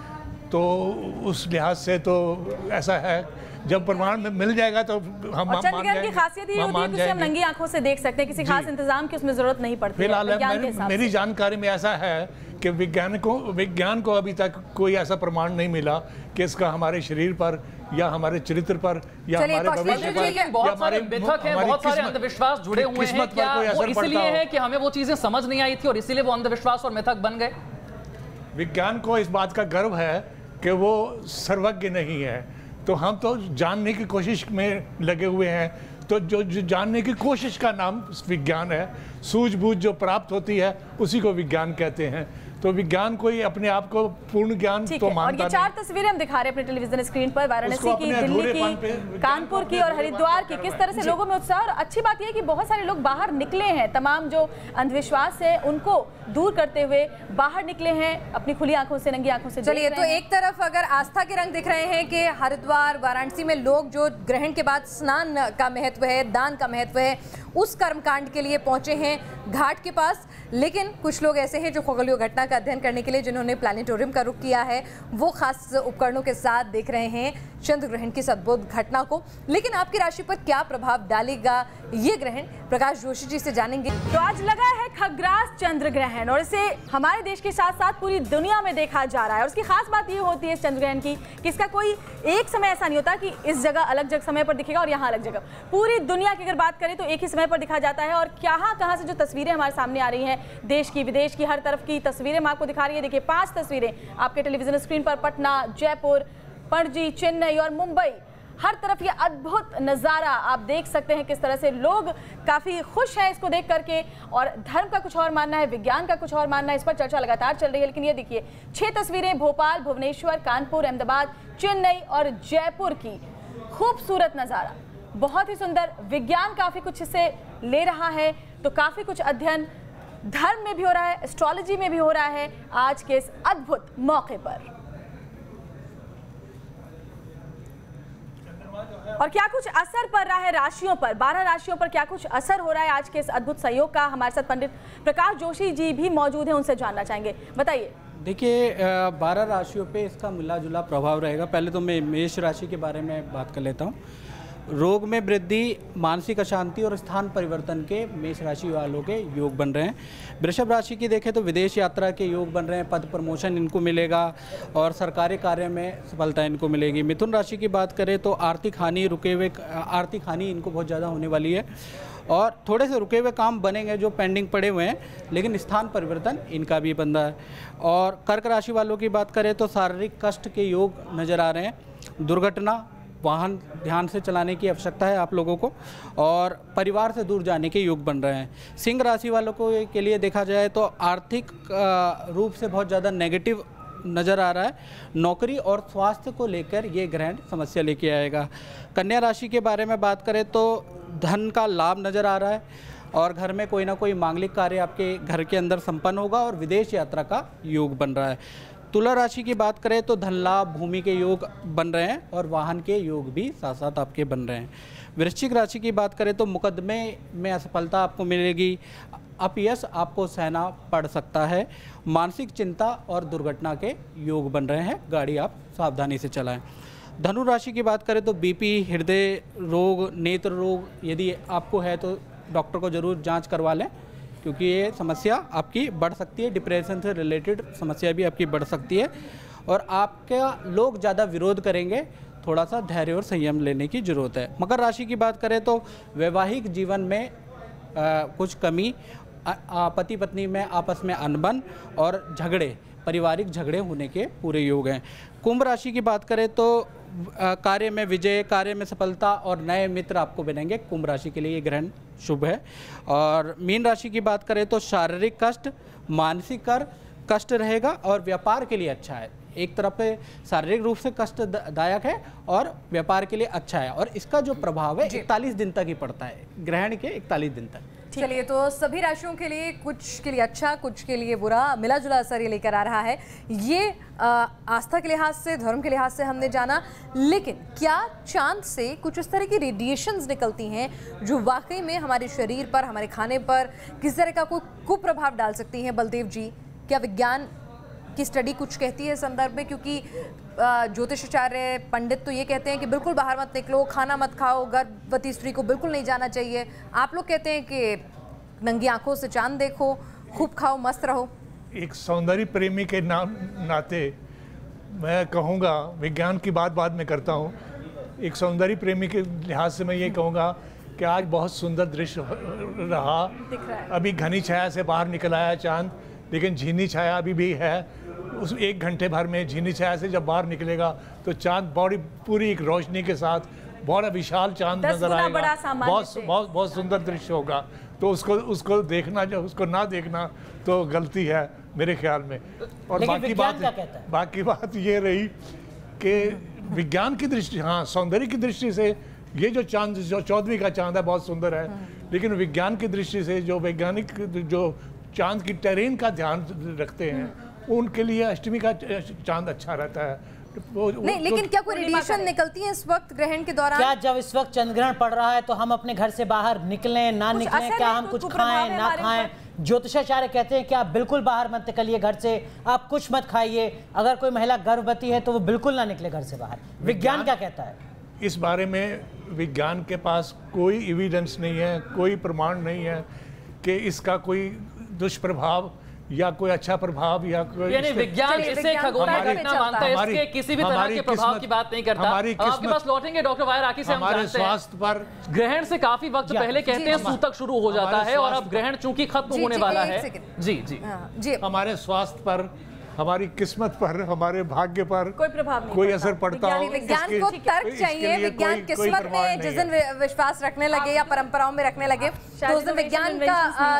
Speaker 9: तो उस लिहाज से तो ऐसा है, जब प्रमाण मिल जाएगा तो हम मान जाएंगे।
Speaker 4: की खासियत ये होती है कि हम नंगी आंखों से देख सकते हैं, किसी खास इंतजाम की उसमें जरूरत नहीं पड़ती।
Speaker 9: फिलहाल मेरी जानकारी में ऐसा है कि विज्ञान को अभी तक कोई ऐसा प्रमाण नहीं मिला कि इसका हमारे शरीर पर या हमारे चरित्र पर या हमारे भविष्य पर,
Speaker 2: बहुत सारे मिथक हैं, बहुत सारे अंधविश्वास जुड़े हुए हैं। क्या वो इसलिए है कि हमें वो चीजें समझ नहीं आई थी और इसीलिए वो अंधविश्वास और मिथक बन गए?
Speaker 9: विज्ञान को इस बात का गर्व है कि वो सर्वज्ञ नहीं है, तो हम तो जानने की कोशिश में लगे हुए हैं। तो जो जानने की कोशिश का नाम विज्ञान है, सूझबूझ जो प्राप्त होती है उसी को विज्ञान कहते हैं। तो विज्ञान कोई अपने आप को पूर्ण ज्ञान तो मानता नहीं।
Speaker 4: और ये 4 तस्वीरें हम दिखा रहे हैं अपने टेलीविजन स्क्रीन पर, वाराणसी की, दिल्ली की, कानपुर की और हरिद्वार की। किस तरह से लोगों में उत्साह, और अच्छी बात यह है कि बहुत सारे लोग बाहर निकले हैं, तमाम जो अंधविश्वास है उनको दूर करते हुए बाहर निकले हैं अपनी खुली आंखों से, नंगी आंखों से।
Speaker 1: चलिए, तो एक तरफ अगर आस्था के रंग दिख रहे हैं कि हरिद्वार, वाराणसी में लोग जो ग्रहण के बाद स्नान का महत्व है, दान का महत्व है, उस कर्मकांड के लिए पहुंचे हैं घाट के पास, लेकिन कुछ लोग ऐसे हैं जो खगोलीय घटना का अध्ययन करने के लिए जिन्होंने प्लैनेटोरियम का रुख किया है, वो खास उपकरणों के साथ देख रहे हैं चंद्र ग्रहण की इस अद्भुत घटना को। लेकिन आपकी राशि पर क्या प्रभाव डालेगा ये ग्रहण, प्रकाश जोशी जी से जानेंगे।
Speaker 4: तो आज लगा है खग्रास चंद्र ग्रहण और इसे हमारे देश के साथ साथ पूरी दुनिया में देखा जा रहा है। और उसकी खास बात ये होती है इस चंद्र ग्रहण की कि इसका कोई एक समय ऐसा नहीं होता कि इस जगह अलग जगह समय पर दिखेगा और यहाँ अलग जगह। पूरी दुनिया की अगर बात करें तो एक ही समय पर दिखा जाता है। और कहाँ से जो तस्वीरें हमारे सामने आ रही हैं, देश की, विदेश की, हर तरफ की तस्वीरें मैं आपको दिखा रही है। देखिए 5 तस्वीरें आपके टेलीविजन स्क्रीन पर, पटना, जयपुर, पणजी, चेन्नई और मुंबई। हर तरफ ये अद्भुत नज़ारा आप देख सकते हैं, किस तरह से लोग काफ़ी खुश हैं इसको देख करके। और धर्म का कुछ और मानना है, विज्ञान का कुछ और मानना है, इस पर चर्चा लगातार चल रही है। लेकिन ये देखिए 6 तस्वीरें भोपाल, भुवनेश्वर, कानपुर, अहमदाबाद, चेन्नई और जयपुर की। खूबसूरत नज़ारा, बहुत ही सुंदर। विज्ञान काफ़ी कुछ इससे ले रहा है, तो काफ़ी कुछ अध्ययन धर्म में भी हो रहा है, एस्ट्रोलॉजी में भी हो रहा है आज के इस अद्भुत मौके पर। और क्या कुछ असर पड़ रहा है राशियों पर, 12 राशियों पर क्या कुछ असर हो रहा है आज के इस अद्भुत संयोग का? हमारे साथ पंडित प्रकाश जोशी जी भी मौजूद हैं, उनसे जानना चाहेंगे। बताइए।
Speaker 13: देखिए 12 राशियों पे इसका मिला जुला प्रभाव रहेगा। पहले तो मैं मेष राशि के बारे में बात कर लेता हूँ। रोग में वृद्धि, मानसिक अशांति और स्थान परिवर्तन के मेष राशि वालों के योग बन रहे हैं। वृषभ राशि की देखें तो विदेश यात्रा के योग बन रहे हैं, पद प्रमोशन इनको मिलेगा और सरकारी कार्य में सफलता इनको मिलेगी। मिथुन राशि की बात करें तो आर्थिक हानि, रुके हुए आर्थिक हानि इनको बहुत ज़्यादा होने वाली है और थोड़े से रुके हुए काम बनेंगे जो पेंडिंग पड़े हुए हैं, लेकिन स्थान परिवर्तन इनका भी बन रहा है। और कर्क राशि वालों की बात करें तो शारीरिक कष्ट के योग नज़र आ रहे हैं, दुर्घटना, वाहन ध्यान से चलाने की आवश्यकता है आप लोगों को और परिवार से दूर जाने के योग बन रहे हैं। सिंह राशि वालों को के लिए देखा जाए तो आर्थिक रूप से बहुत ज़्यादा नेगेटिव नज़र आ रहा है। नौकरी और स्वास्थ्य को लेकर ये ग्रहण समस्या लेके आएगा। कन्या राशि के बारे में बात करें तो धन का लाभ नज़र आ रहा है और घर में कोई ना कोई मांगलिक कार्य आपके घर के अंदर संपन्न होगा और विदेश यात्रा का योग बन रहा है। तुला राशि की बात करें तो धन लाभ, भूमि के योग बन रहे हैं और वाहन के योग भी साथ साथ आपके बन रहे हैं। वृश्चिक राशि की बात करें तो मुकदमे में असफलता आपको मिलेगी, अपयश आपको सहना पड़ सकता है, मानसिक चिंता और दुर्घटना के योग बन रहे हैं, गाड़ी आप सावधानी से चलाएं। धनु राशि की बात करें तो बीपी, हृदय रोग, नेत्र रोग यदि आपको है तो डॉक्टर को ज़रूर जांच करवा लें क्योंकि ये समस्या आपकी बढ़ सकती है। डिप्रेशन से रिलेटेड समस्या भी आपकी बढ़ सकती है और आपका लोग ज़्यादा विरोध करेंगे, थोड़ा सा धैर्य और संयम लेने की ज़रूरत है। मकर राशि की बात करें तो वैवाहिक जीवन में कुछ कमी, पति पत्नी में आपस में अनबन और झगड़े, पारिवारिक झगड़े होने के पूरे योग हैं। कुंभ राशि की बात करें तो कार्य में विजय, कार्य में सफलता और नए मित्र आपको बनेंगे। कुंभ राशि के लिए ये ग्रहण शुभ है। और मीन राशि की बात करें तो शारीरिक कष्ट, मानसिक कष्ट रहेगा और व्यापार के लिए अच्छा है। एक तरफ से शारीरिक रूप से कष्टदायक है और व्यापार के लिए अच्छा है और इसका जो प्रभाव है 41 दिन तक ही पड़ता है, ग्रहण के 41 दिन तक।
Speaker 1: चलिए, तो सभी राशियों के लिए कुछ के लिए अच्छा, कुछ के लिए बुरा, मिला जुला असर ये लेकर आ रहा है। ये आस्था के लिहाज से, धर्म के लिहाज से हमने जाना, लेकिन क्या चांद से कुछ इस तरह की रेडिएशंस निकलती हैं जो वाकई में हमारे शरीर पर, हमारे खाने पर किस तरह का कोई कुप्रभाव डाल सकती हैं? बलदेव जी, क्या विज्ञान की स्टडी कुछ कहती है इस संदर्भ में? क्योंकि ज्योतिषाचार्य पंडित तो ये कहते हैं कि बिल्कुल बाहर मत निकलो, खाना मत खाओ, गर्भवती स्त्री को बिल्कुल नहीं जाना चाहिए। आप लोग कहते हैं कि नंगी आंखों से चांद देखो, खूब खाओ, मस्त रहो।
Speaker 9: एक सौंदर्य प्रेमी के नाते मैं कहूँगा, विज्ञान की बात बाद में करता हूँ, एक सौंदर्य प्रेमी के लिहाज से मैं ये कहूँगा कि आज बहुत सुंदर दृश्य रहा। अभी घनी छाया से बाहर निकल आया चांद, लेकिन झीनी छाया अभी भी है। उस 1 घंटे भर में झीनी छाया से जब बाहर निकलेगा तो चांद पूरी एक रोशनी के साथ बहुत विशाल चांद नजर आएगा, बहुत सुंदर दृश्य होगा। तो उसको देखना, जो उसको ना देखना तो गलती है मेरे ख्याल में। और बाकी बात ये रही कि विज्ञान की दृष्टि, हाँ, सौंदर्य की दृष्टि से ये जो चांद, जो 14वीं का चांद है, बहुत सुंदर है। लेकिन विज्ञान की दृष्टि से जो वैज्ञानिक जो चांद की टेरेन का ध्यान रखते हैं उनके लिए अष्टमी का चांद अच्छा रहता है।
Speaker 1: नहीं, लेकिन क्या कोई रेडिएशन निकलती है इस वक्त ग्रहण के दौरान?
Speaker 10: क्या जब इस वक्त चंद्रग्रहण पड़ रहा है तो हम अपने घर से बाहर निकलें ना निकलें, क्या हम कुछ खाएं ना खाएं? ज्योतिषाचार्य कहते हैं कि आप बिल्कुल बाहर मत निकलिए घर से, आप कुछ मत खाइए। अगर कोई महिला गर्भवती है तो वो बिल्कुल ना निकले घर से बाहर। विज्ञान क्या कहता है
Speaker 9: इस बारे में? विज्ञान के पास कोई एविडेंस नहीं है, कोई प्रमाण नहीं है कि इसका कोई दुष्प्रभाव या कोई अच्छा प्रभाव या कोई,
Speaker 2: यानी विज्ञान इसे खगोलीय घटना मानता है, इसके किसी भी तरह के प्रभाव की बात नहीं करता। आपके पास लौटेंगे डॉक्टर वायर आकी से।
Speaker 9: हमारे स्वास्थ्य पर
Speaker 2: ग्रहण से काफी वक्त पहले कहते हैं सूतक शुरू हो जाता है और अब ग्रहण चूंकि खत्म होने वाला है। जी जी,
Speaker 9: हमारे स्वास्थ्य पर, हमारी किस्मत पर, हमारे भाग्य पर
Speaker 4: कोई प्रभाव नहीं
Speaker 9: कोई असर पड़ता हो।
Speaker 1: विज्ञान को तर्क चाहिए, विज्ञान किस्मत में जिस दिन विश्वास रखने लगे या परंपराओं में रखने लगे तो उस दिन विज्ञान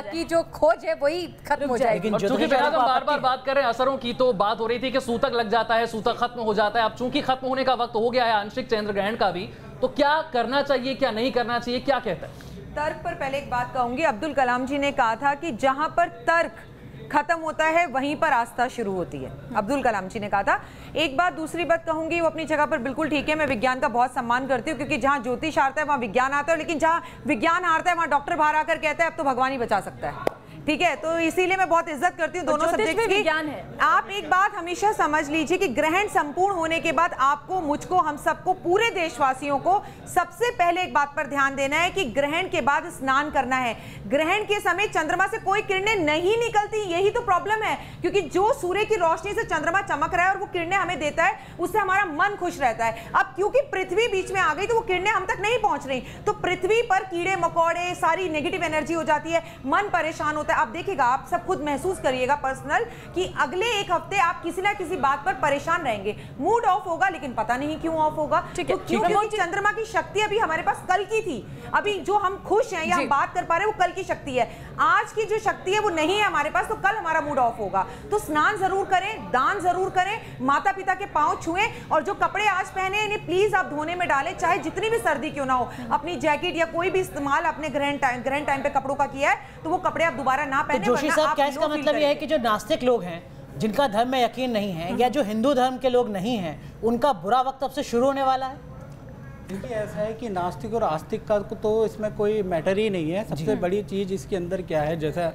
Speaker 1: की जो खोज है वही खत्म हो जाएगी।
Speaker 2: चूंकि हम बार-बार बात कर रहे हैं असरों की, तो बात हो रही थी कि सूतक लग जाता है, सूतक खत्म हो जाता है। अब चूंकि खत्म होने का वक्त हो गया है आंशिक चंद्र ग्रहण का भी, तो क्या करना चाहिए, क्या नहीं करना चाहिए, क्या कहता है?
Speaker 8: तर्क पर पहले एक बात कहूंगी, अब्दुल कलाम जी ने कहा था कि जहां पर तर्क खत्म होता है वहीं पर आस्था शुरू होती है। अब्दुल कलाम जी ने कहा था। एक बात, दूसरी बात कहूंगी, वो अपनी जगह पर बिल्कुल ठीक है। मैं विज्ञान का बहुत सम्मान करती हूँ, क्योंकि जहां ज्योतिष हारता है वहां विज्ञान आता है, लेकिन जहां विज्ञान हारता है वहां डॉक्टर बाहर आकर कहता है अब तो भगवान ही बचा सकता है। ठीक है, तो इसीलिए मैं बहुत इज्जत करती हूँ दोनों सब्जेक्ट की।
Speaker 4: विज्ञान है।
Speaker 8: आप एक बात हमेशा समझ लीजिए कि ग्रहण संपूर्ण होने के बाद आपको, मुझको, हम सबको, पूरे देशवासियों को सबसे पहले एक बात पर ध्यान देना है कि ग्रहण के बाद स्नान करना है। ग्रहण के समय चंद्रमा से कोई किरणें नहीं निकलती, यही तो प्रॉब्लम है, क्योंकि जो सूर्य की रोशनी से चंद्रमा चमक रहा है और वो किरणें हमें देता है, उससे हमारा मन खुश रहता है। अब क्योंकि पृथ्वी बीच में आ गई तो वो किरणें हम तक नहीं पहुंच रही, तो पृथ्वी पर कीड़े मकोड़े, सारी नेगेटिव एनर्जी हो जाती है, मन परेशान होता है। आप देखिएगा, आप सब खुद महसूस करिएगा पर्सनल कि अगले एक हफ्ते आप किसी ना किसी बात पर परेशान रहेंगे, मूड ऑफ होगा, लेकिन पता नहीं क्यों ऑफ होगा। तो क्योंकि चंद्रमा की शक्ति अभी हमारे पास कल की थी, अभी जो हम खुश हैं या हम बात कर पा रहे हैं वो कल की शक्ति है। आज की जो शक्ति है वो नहीं है हमारे पास, तो कल हमारा मूड ऑफ होगा। तो स्नान जरूर करें, दान जरूर करें, माता पिता के पांव छुएं, और जो कपड़े आज पहने इन्हें प्लीज आप धोने में डालें, चाहे जितनी भी सर्दी क्यों ना हो। अपनी जैकेट या कोई भी इस्तेमाल अपने ग्रहण टाइम पे कपड़ों का किया है तो वो कपड़े आप दोबारा ना पहने।
Speaker 10: जोशी साहब, क्या इसका मतलब यह है कि जो नास्तिक लोग हैं, जिनका धर्म में यकीन नहीं है, या जो हिंदू धर्म के लोग नहीं हैं, उनका बुरा वक्त अब से शुरू होने वाला है?
Speaker 13: क्योंकि ऐसा है कि नास्तिक और आस्तिक का तो इसमें कोई मैटर ही नहीं है। सबसे बड़ी चीज़ इसके अंदर क्या है, जैसा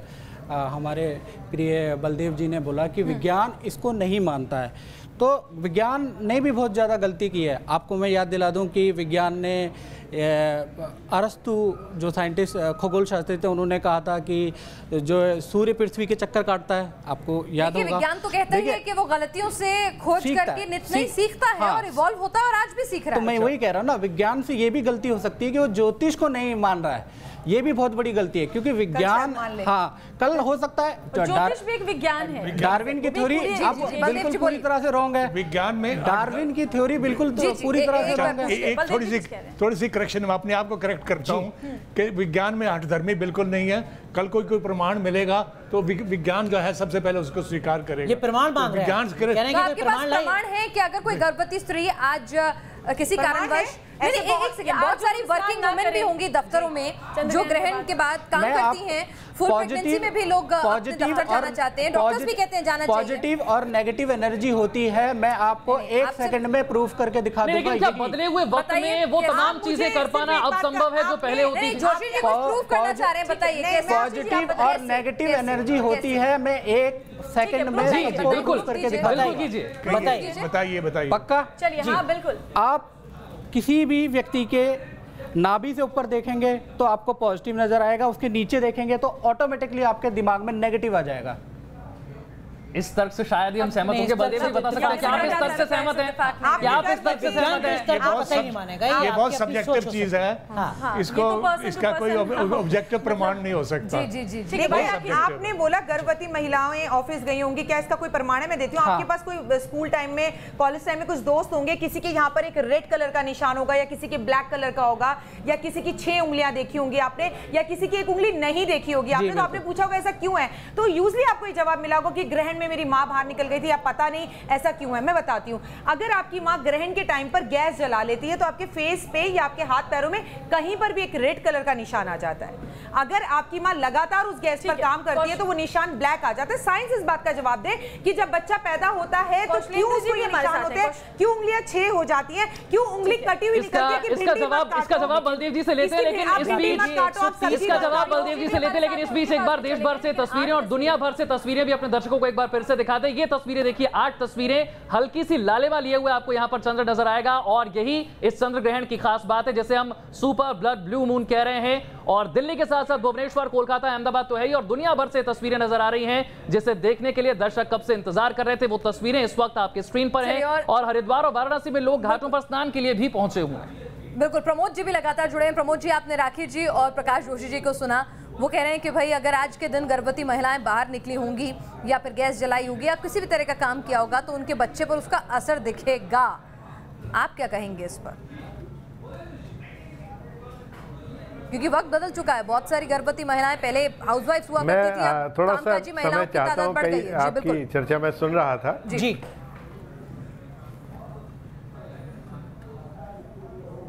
Speaker 13: हमारे प्रिय बलदेव जी ने बोला कि विज्ञान इसको नहीं मानता है, तो विज्ञान ने भी बहुत ज़्यादा गलती की है। आपको मैं याद दिला दूं कि विज्ञान ने अरस्तु जो साइंटिस्ट खगोल शास्त्री थे, उन्होंने कहा था कि जो सूर्य पृथ्वी के चक्कर काटता है, आपको याद होगा।
Speaker 1: विज्ञान तो कहता ही है कि वो गलतियों से खोज करके नित नई सीखता है और इवॉल्व होता है, और आज भी सीख रहा है।
Speaker 13: तो मैं वही कह रहा हूँ ना, विज्ञान से ये भी गलती हो सकती है कि वो ज्योतिष को नहीं मान रहा है, ये भी बहुत बड़ी गलती है, क्योंकि विज्ञान, हाँ, कल हो सकता है
Speaker 4: ज्योतिष भी एक विज्ञान है।
Speaker 13: डार्विन की थ्योरी बिल्कुल पूरी तरह से रॉन्ग है।
Speaker 9: विज्ञान में
Speaker 13: डार्विन की थ्योरी बिल्कुल पूरी तरह से रॉन्ग है।
Speaker 9: एक थोड़ी सी करेक्शन, मैं अपने आप को करेक्ट करता हूँ कि विज्ञान में हठधर्मी बिल्कुल नहीं है। कल कोई प्रमाण मिलेगा तो विज्ञान जो है सबसे पहले उसको स्वीकार करेगा।
Speaker 10: ये प्रमाण मांग रहे हैं।
Speaker 1: आपके पास प्रमाण है कि अगर कोई गर्भवती स्त्री आज किसी कारणवश, बहुत सारी वर्किंग वुमेन भी होंगी दफ्तरों में जो ग्रहण के बाद काम करती हैं, फुल प्रेगनेंसी में भी लोग अपने दफ्तर जाना चाहते हैं, डॉक्टर्स भी कहते हैं जाना चाहिए।
Speaker 13: पॉजिटिव और नेगेटिव एनर्जी होती है, मैं आपको एक सेकंड में प्रूफ करके दिखा दूंगा।
Speaker 2: लेकिन क्या बदले हुए वक्त में वो तमाम चीजें कर पाना अब संभव है जो पहले होती थी?
Speaker 1: जोशी जी कुछ प्रूफ करना चाह रहे हैं, बताइए।
Speaker 13: पॉजिटिव और नेगेटिव एनर्जी होती है, मैं एक सेकंड में
Speaker 2: बिल्कुल
Speaker 13: करके दिखाता
Speaker 2: कीजिए।
Speaker 9: बताइए।
Speaker 13: पक्का?
Speaker 4: चलिए, हाँ बिल्कुल।
Speaker 13: आप किसी भी व्यक्ति के नाभि से ऊपर देखेंगे तो आपको पॉजिटिव नजर आएगा, उसके नीचे देखेंगे तो ऑटोमेटिकली आपके दिमाग में नेगेटिव आ जाएगा।
Speaker 2: इस तर्क से शायद ही हम सहमत होंगे। बलदेव जी बता सकते हैं कि आप इस तर्क से सहमत हैं? क्या आप इस तर्क से सहमत हैं?
Speaker 9: ये बहुत सब्जेक्टिव चीज है, इसको इसका कोई ऑब्जेक्टिव प्रमाण नहीं हो सकता।
Speaker 8: जी, आपने बोला गर्भवती महिलाएं ऑफिस गई होंगी, क्या इसका कोई प्रमाण है? मैं देती हूँ। आपके पास कोई स्कूल टाइम में, कॉलेज टाइम में कुछ दोस्त होंगे, किसी के यहाँ पर एक रेड कलर का निशान होगा, या किसी के ब्लैक कलर का होगा, या किसी की 6 उंगलियां देखी होंगी आपने, या किसी की एक उंगली नहीं देखी होगी आपने, तो आपने पूछा होगा ऐसा क्यों है, तो यूजली आपको ये जवाब मिला होगा कि ग्रहण में मेरी माँ बाहर निकल गई थी, अब पता नहीं ऐसा क्यों है। मैं बताती हूँ, अगर आपकी माँ ग्रहण के टाइम पर गैस जला लेती है तो आपके फेस पे या आपके हाथ पैरों में कहीं पर भी एक रेड कलर का निशान आ जाता है। अगर आपकी माँ लगातार उस गैस पर काम करती है तो वो निशान ब्लैक आ जाता है। साइंस इस बात का जवाब दे कि जब बच्चा पैदा होता है तो क्यों उसको ये निशान होते हैं, क्यों उंगलियां 6 हो जाती हैं, क्यों उंगली कटी हुई निकलती है?
Speaker 2: इसका जवाब बलदेव जी से लेते हैं, लेकिन इस बीच इसका जवाब बलदेव जी से लेते हैं, लेकिन इस बीच एक बार देश भर से तस्वीरें और दुनिया भर से तस्वीरें भी अपने दर्शकों को एक बार फिर से दिखा दें। ये तस्वीरें देखिए, 8 तस्वीरें, हल्की सी लालिमा लिए हुए आपको यहां पर चंद्र नजर आएगा, और यही इस चंद्र ग्रहण की खास बात है, जिसे हम सुपर ब्लड ब्लू मून कह रहे हैं। और दिल्ली के साथ साथ भुवनेश्वर, कोलकाता, अहमदाबाद तो है ही, और दुनिया भर से तस्वीरें नजर आ रही हैं जिसे देखने के लिए दर्शक कब से इंतजार कर रहे थे। वो तस्वीरें इस वक्त आपके स्क्रीन पर हैं, और हरिद्वार और वाराणसी में लोग घाटों पर स्नान के लिए भी पहुंचे हुए हैं।
Speaker 1: बिल्कुल, प्रमोद जी भी लगातार जुड़े हैं। प्रमोद जी, आपने राखी जी और प्रकाश जोशी जी को सुना, वो कह रहे हैं कि भाई अगर आज के दिन गर्भवती महिलाएं बाहर निकली होंगी या फिर गैस जलाई होगी या किसी भी तरह का काम किया होगा तो उनके बच्चे पर उसका असर दिखेगा। आप क्या कहेंगे इस पर? क्योंकि वक्त बदल चुका है, बहुत सारी गर्भवती महिलाएं पहले हाउसवाइफ हुआ करती थी, अब
Speaker 11: थोड़ा सा
Speaker 1: कामकाजी महिलाओं की तादाद बढ़ गई है।
Speaker 11: आपकी चर्चा में सुन रहा था
Speaker 10: जी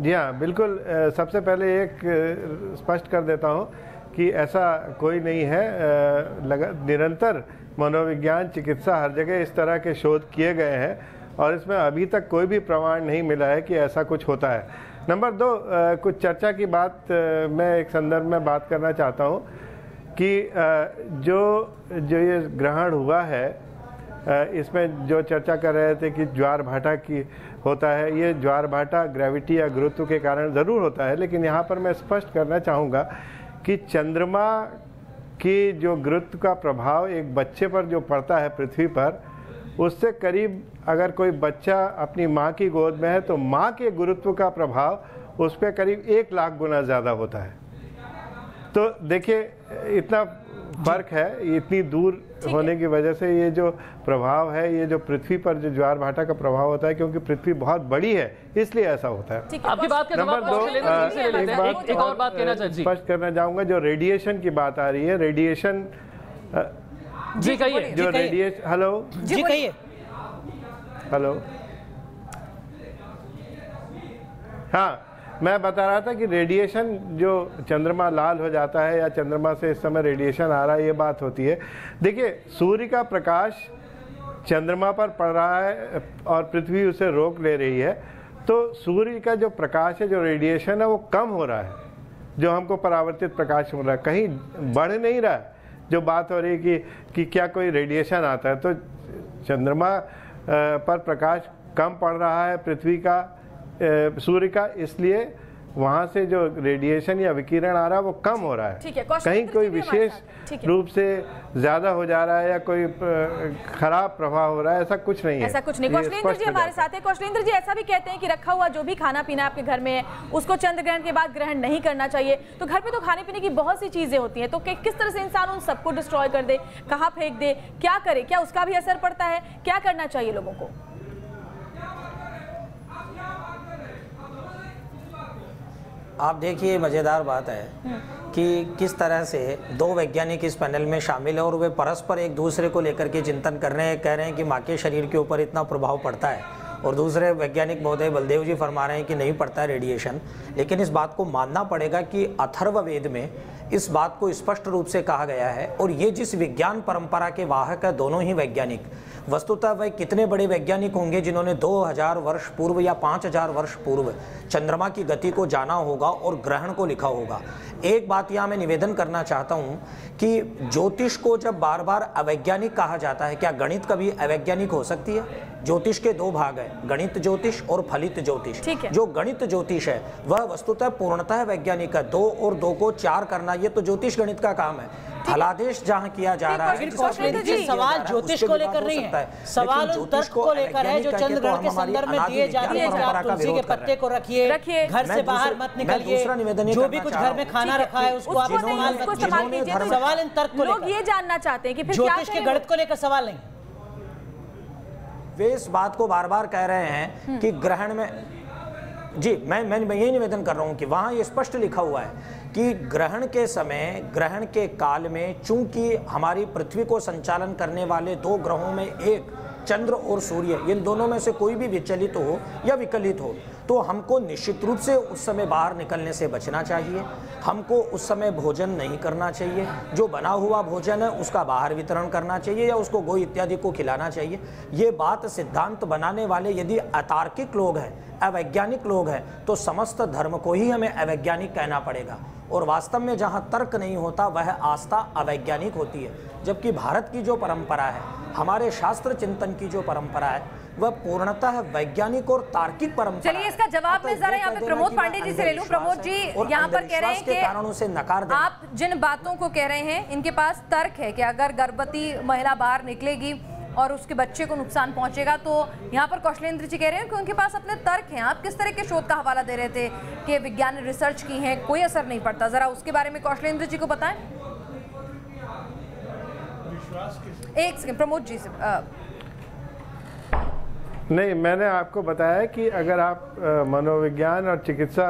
Speaker 11: जी हाँ, बिल्कुल। सबसे पहले एक स्पष्ट कर देता हूँ कि ऐसा कोई नहीं है। निरंतर मनोविज्ञान, चिकित्सा, हर जगह इस तरह के शोध किए गए हैं और इसमें अभी तक कोई भी प्रमाण नहीं मिला है कि ऐसा कुछ होता है। नंबर 2, कुछ चर्चा की बात मैं एक संदर्भ में बात करना चाहता हूँ कि जो ये ग्रहण हुआ है, इसमें जो चर्चा कर रहे थे कि ज्वार भाटा की होता है, ये ज्वार भाटा ग्रेविटी या गुरुत्व के कारण ज़रूर होता है, लेकिन यहाँ पर मैं स्पष्ट करना चाहूँगा कि चंद्रमा की जो गुरुत्व का प्रभाव एक बच्चे पर जो पड़ता है पृथ्वी पर, उससे करीब अगर कोई बच्चा अपनी माँ की गोद में है तो माँ के गुरुत्व का प्रभाव उस पर करीब 1 लाख गुना ज़्यादा होता है। तो देखिए इतना फर्क है, इतनी दूर होने की वजह से ये जो प्रभाव है, ये जो पृथ्वी पर जो ज्वार भाटा का प्रभाव होता है, क्योंकि पृथ्वी बहुत बड़ी है इसलिए ऐसा होता है।
Speaker 2: आपकी बात का जवाब एक और बात कहना चाहिए,
Speaker 11: स्पष्ट करना चाहूँगा। जो रेडिएशन की बात आ रही है, रेडिएशन
Speaker 2: जी कहिए,
Speaker 11: जो रेडिएशन, हेलो
Speaker 10: जी कहिए,
Speaker 11: हेलो, हाँ, मैं बता रहा था कि रेडिएशन जो चंद्रमा लाल हो जाता है या चंद्रमा से इस समय रेडिएशन आ रहा है, ये बात होती है। देखिए सूर्य का प्रकाश चंद्रमा पर पड़ रहा है और पृथ्वी उसे रोक ले रही है, तो सूर्य का जो प्रकाश है, जो रेडिएशन है, वो कम हो रहा है। जो हमको परावर्तित प्रकाश हो रहा है, कहीं बढ़ नहीं रहा है। जो बात हो रही है कि क्या कोई रेडिएशन आता है, तो चंद्रमा पर प्रकाश कम पड़ रहा है पृथ्वी का, सूर्य का, इसलिए वहाँ से जो रेडिएशन या विकिरण आ रहा है वो कम हो रहा है। कहीं कोई विशेष रूप से ज्यादा हो जा रहा है या कोई खराब प्रभाव हो रहा है, ऐसा कुछ नहीं है।
Speaker 4: ऐसा कुछ नहीं। कौशलेंद्र जी हमारे साथ है। कौशलेंद्र जी, ऐसा भी कहते हैं कि रखा हुआ जो भी खाना पीना आपके घर में है उसको चंद्र ग्रहण के बाद ग्रहण नहीं करना चाहिए। तो घर पे तो खाने पीने की बहुत सी चीजें होती हैं, तो किस तरह से इंसान उन सबको डिस्ट्रॉय कर दे, कहाँ फेंक दे, क्या करे, क्या उसका भी असर पड़ता है, क्या करना चाहिए लोगों को?
Speaker 12: आप देखिए, मज़ेदार बात है कि किस तरह से 2 वैज्ञानिक इस पैनल में शामिल है और वे परस्पर एक दूसरे को लेकर के चिंतन कर रहे हैं। कह रहे हैं कि माँ के शरीर के ऊपर इतना प्रभाव पड़ता है और दूसरे वैज्ञानिक महोदय बलदेव जी फरमा रहे हैं कि नहीं पड़ता है रेडिएशन। लेकिन इस बात को मानना पड़ेगा कि अथर्ववेद में इस बात को स्पष्ट रूप से कहा गया है और ये जिस विज्ञान परंपरा के वाहक है दोनों ही वैज्ञानिक, वस्तुतः वह कितने बड़े वैज्ञानिक होंगे जिन्होंने 2000 वर्ष पूर्व या 5000 वर्ष पूर्व चंद्रमा की गति को जाना होगा और ग्रहण को लिखा होगा। एक बात यहाँ मैं निवेदन करना चाहता हूँ कि ज्योतिष को जब बार बार अवैज्ञानिक कहा जाता है, क्या गणित कभी अवैज्ञानिक हो सकती है? ज्योतिष के 2 भाग हैं, गणित ज्योतिष और फलित ज्योतिष। जो गणित ज्योतिष है वह वस्तुतः पूर्णतः वैज्ञानिक है। 2 और 2 को 4 करना ये तो ज्योतिष गणित का काम है। फलादेश जहाँ किया जा रहा है,
Speaker 10: सवाल ज्योतिष को लेकर नहीं है, सवाल उन तर्क को लेकर है जो चंद्र ग्रहण के संदर्भ में दिए जाते हैं कि आप तुलसी के पत्ते को रखिए, घर से बाहर मत निकलिए, जो भी कुछ घर में खाना रखा है उसको आप इस्तेमाल मत कीजिए। सवाल इन तर्क को
Speaker 4: लोग ये जानना चाहते हैं कि फिर
Speaker 10: ज्योतिष के गणित को लेकर सवाल नहीं।
Speaker 12: वे इस बात को बार बार कह रहे हैं कि ग्रहण में, जी मैं यही निवेदन कर रहा हूं कि वहां ये स्पष्ट लिखा हुआ है कि ग्रहण के समय, ग्रहण के काल में, चूंकि हमारी पृथ्वी को संचालन करने वाले 2 ग्रहों में एक चंद्र और सूर्य, इन दोनों में से कोई भी विचलित हो या विकलित हो तो हमको निश्चित रूप से उस समय बाहर निकलने से बचना चाहिए। हमको उस समय भोजन नहीं करना चाहिए, जो बना हुआ भोजन है उसका बाहर वितरण करना चाहिए या उसको गोई इत्यादि को खिलाना चाहिए। ये बात सिद्धांत बनाने वाले यदि अतार्किक लोग हैं, अवैज्ञानिक लोग हैं, तो समस्त धर्म को ही हमें अवैज्ञानिक कहना पड़ेगा। और वास्तव में जहाँ तर्क नहीं होता वह आस्था अवैज्ञानिक होती है। जबकि भारत की जो परंपरा है, हमारे शास्त्र चिंतन की जो परंपरा है, वह पूर्णतः वैज्ञानिक और तार्किक परंपरा।
Speaker 1: चलिए इसका जवाब मैं जरा यहाँ पे प्रमोद पांडे जी से ले लूं। प्रमोद जी यहाँ पर कह रहे हैं कि
Speaker 12: कारणों से नकार दें।
Speaker 1: आप जिन बातों को कह रहे हैं इनके पास तर्क है कि अगर गर्भवती महिला बाहर निकलेगी और उसके बच्चे को नुकसान पहुंचेगा। तो यहाँ पर कौशलेंद्र जी कह रहे हैं कि उनके पास अपने तर्क हैं। आप किस तरह के शोध का हवाला दे रहे थे कि विज्ञान ने रिसर्च की है, कोई असर नहीं पड़ता, जरा उसके बारे में कौशलेंद्र जी को बताएं। एक सेकंड प्रमोद जी से
Speaker 11: नहीं, मैंने आपको बताया कि अगर आप मनोविज्ञान और चिकित्सा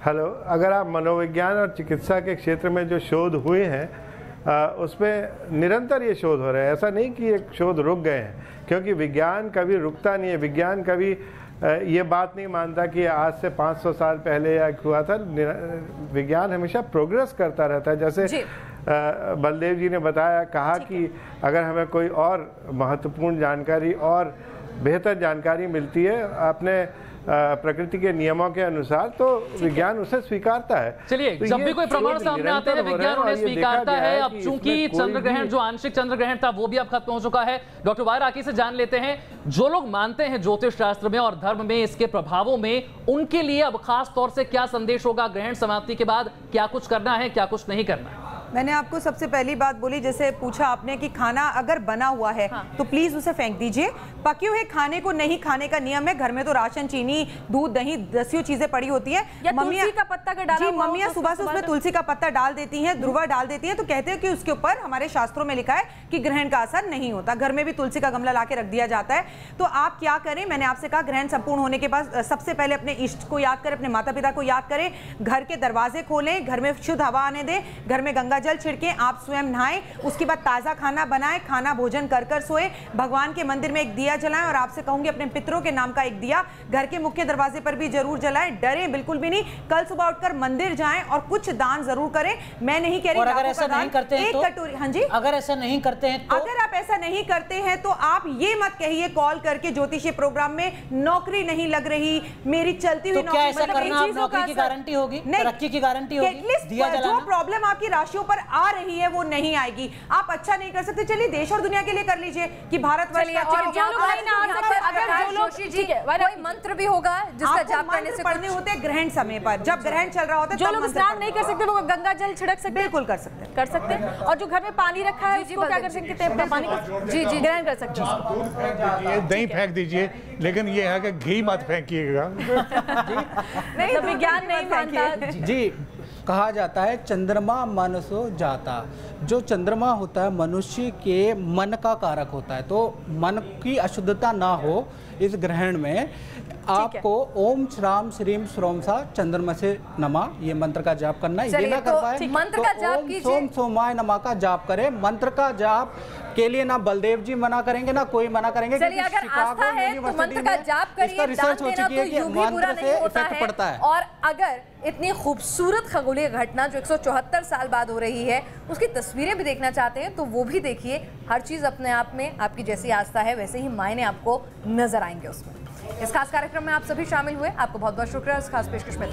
Speaker 11: अगर आप मनोविज्ञान और चिकित्सा के क्षेत्र में जो शोध हुए हैं उसमें निरंतर ये शोध हो रहे हैं। ऐसा नहीं कि ये शोध रुक गए हैं, क्योंकि विज्ञान कभी रुकता नहीं है। विज्ञान कभी ये बात नहीं मानता कि आज से 500 साल पहले या हुआ था। विज्ञान हमेशा प्रोग्रेस करता रहता है। जैसे बलदेव जी ने कहा कि अगर हमें कोई और महत्वपूर्ण जानकारी और बेहतर जानकारी मिलती है अपने प्रकृति के नियमों के अनुसार, तो विज्ञान उसे स्वीकारता है।
Speaker 2: चलिए,
Speaker 11: तो
Speaker 2: जब भी कोई प्रमाण सामने आते हैं विज्ञान उन्हें स्वीकारता है। अब चूंकि चंद्र ग्रहण, जो आंशिक चंद्र ग्रहण था, वो भी अब खत्म हो चुका है। डॉक्टर वायर आकी से जान लेते हैं, जो लोग मानते हैं ज्योतिष शास्त्र में और धर्म में इसके प्रभावों में, उनके लिए अब खास तौर से क्या संदेश होगा ग्रहण समाप्ति के बाद? क्या कुछ करना है, क्या कुछ नहीं करना है?
Speaker 8: मैंने आपको सबसे पहली बात बोली, जैसे पूछा आपने कि खाना अगर बना हुआ है तो प्लीज उसे फेंक दीजिए। पके हुए खाने को नहीं खाने का नियम है। घर में तो राशन, चीनी, दूध, दही, दसियों चीजें पड़ी होती है।
Speaker 4: तुलसी का पत्ता का डाला,
Speaker 8: मम्मियाँ सुबह से उसमें तुलसी का पत्ता डाल देती हैं, ध्रुवा डाल देती हैं, तो कहते हैं कि उसके ऊपर हमारे शास्त्रों में लिखा है कि ग्रहण का असर नहीं होता। घर में भी तुलसी का गमला ला के रख दिया जाता है। तो आप क्या करें, मैंने आपसे कहा ग्रहण संपूर्ण होने के बाद सबसे पहले अपने इष्ट को याद करें, अपने माता पिता को याद करें, घर के दरवाजे खोलें, घर में शुद्ध हवा आने दें, घर में गंगा जल छिड़कें, आप स्वयं नहाएं, उसके बाद ताज़ा खाना बनाएं, खाना भोजन कर कर सोएं, भगवान के मंदिर में एक दिया जलाएं, और आपसे कहूंगी अपने पितरों के नाम का एक दिया घर के मुख्य दरवाजे पर भी जरूर जलाएं। डरें बिल्कुल भी नहीं। कल सुबह उठकर मंदिर जाएं और कुछ दान जरूर करें। मैं नहीं कह रही
Speaker 10: और अगर ऐसा नहीं करते हैं तो,
Speaker 8: कटोरी, हाँ जी,
Speaker 10: अगर ऐसा नहीं करते हैं तो,
Speaker 8: अगर आप ऐसा नहीं करते हैं तो आप ये मत कहिए कॉल करके ज्योतिषीय प्रोग्राम में नौकरी नहीं लग रही, मेरी चलती हुई
Speaker 10: तो क्या ऐसा करना आप नौकरी की गारंटी होगी, तरक्की की गारंटी होगी? दिया जलाना,
Speaker 8: जो प्रॉब्लम आपकी राशियों पर आ रही है वो नहीं आएगी। आप अच्छा नहीं कर सकते, चलिए देश और दुनिया के लिए कर लीजिए कि भारत
Speaker 1: कोई मंत्र भी होगा जिसका जाप करने से
Speaker 8: पढ़ने होते हैं ग्रहण समय पर, जब ग्रहण चल रहा होता है।
Speaker 4: जो लोग स्नान नहीं कर सकते वो गंगा जल छिड़क सकते,
Speaker 8: बिल्कुल कर सकते
Speaker 4: हैं। और जो घर में पानी रखा है उसको क्या कर सकते हैं? पानी जी ग्रहण कर सकते हैं।
Speaker 9: दही फेंक दीजिए, लेकिन ये है कि घी मत फेंकिएगा।
Speaker 4: नहीं, विज्ञान नहीं मानता
Speaker 13: जी। कहा जाता है चंद्रमा मनसो जाता। जो चंद्रमा होता है मनुष्य के मन का कारक होता है, तो मन की अशुद्धता ना हो इस ग्रहण में आपको ओम श्राम श्रीम श्रोम सा चंद्रमा से नमा ये मंत्र का जाप करना है। ये ना कर पाए
Speaker 1: मंत्र का जाप कीजिए,
Speaker 13: सोम सोमाय नमा का जाप करें। मंत्र का जाप के लिए ना बलदेव जी मना करेंगे ना कोई मना करेंगे।
Speaker 1: चलिए, अगर आस्था है तो मंत्र का जाप करिए,
Speaker 13: रिसर्च हो चुकी है कि मंत्र से इफेक्ट पड़ता है।
Speaker 1: और अगर इतनी खूबसूरत खगोलीय घटना जो 174 साल बाद हो रही है उसकी तस्वीरें भी देखना चाहते हैं तो वो भी देखिए। हर चीज़ अपने आप में आपकी जैसी आस्था है वैसे ही मायने आपको नजर आएंगे उसमें। इस खास कार्यक्रम में आप सभी शामिल हुए, आपको बहुत बहुत शुक्रिया। इस खास पेशकश में